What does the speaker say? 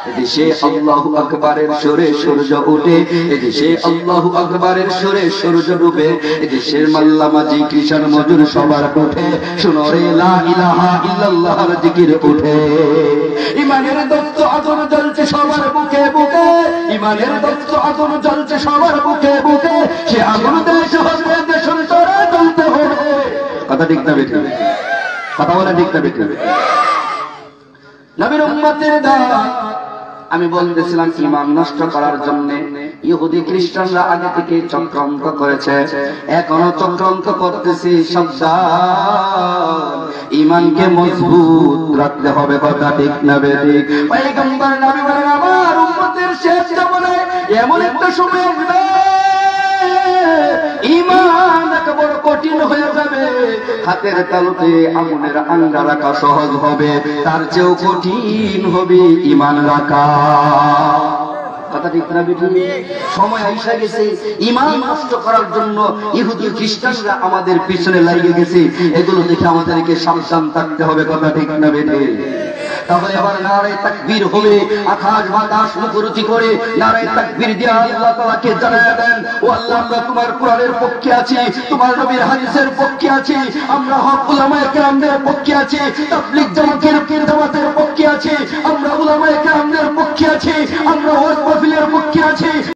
এদেশে আল্লাহু আকবারের সুরে সূর্য ওঠে, এদেশে আল্লাহু আকবারের সুরে সূর্য ডুবে, এদেশের মাল্লা মাঝি কৃষাণ মজুর সবার ওঠে, শুনো রে লা ইলাহা ইল্লাল্লাহর জিকির ওঠে। ইমানের দপ্ত আগুন জ্বলছে সবার বুকে বুকে, ইমানের দপ্ত আগুন জ্বলছে সবার বুকে বুকে, সে আগুন দেশ হবে দেশান্তরে জ্বলতে হবে। কথা ঠিক না বেঠিক? কথা বলে ঠিক না বেঠিক? নবীর উম্মতের দাওয়াত আমি বলতেছিলাম ঈমান নষ্ট করার জন্য ইহুদি খ্রিস্টানরা আগে থেকে চক্রান্ত করেছে, এখনো চক্রান্ত করতেছে। সাবধান, ঈমানকে মজবুত রাখতে হবে। কথা ঠিক না বেঠিক? পয়গম্বর নবী বলেন আমার উম্মতের শেষ জামানায় এমন একটা সময় আসবে ঈমান একেবারে কঠিন হয়ে যাবে, হাতের তালুতে আগুনের আঙ্গা রাখা সহজ হবে, তার চেয়েও কঠিন হবে ঈমান রাখা। কথা ঠিক না বেঠিক? সময় আইসা গেছে ঈমান নষ্ট করার জন্য ইহুদি খ্রিস্টানরা আমাদের পিছনে লাগিয়ে গেছে, এগুলো দেখে আমাদেরকে সাবধান থাকতে হবে। কথা ঠিক না বেঠিক? তাহলে এবার নারে তাকবীর হবে, আকাশ বাতাস মুখরুচি করে নারে তাকবীর দিয়ে আল্লাহ তাআলাকে জানায় দেন, ও আল্লাহ আমরা তোমার কোরআনের পক্ষে আছি, তোমার নবীর হাদিসের পক্ষে আছি, আমরা হক উলামায়ে কেরামদের পক্ষে আছি, তাবলীগ জামাতের পক্ষে আছি, আমরা উলামায়ে কেরামদের পক্ষে আছি, আমরা ওয়াজ মাহফিলের পক্ষে আছি।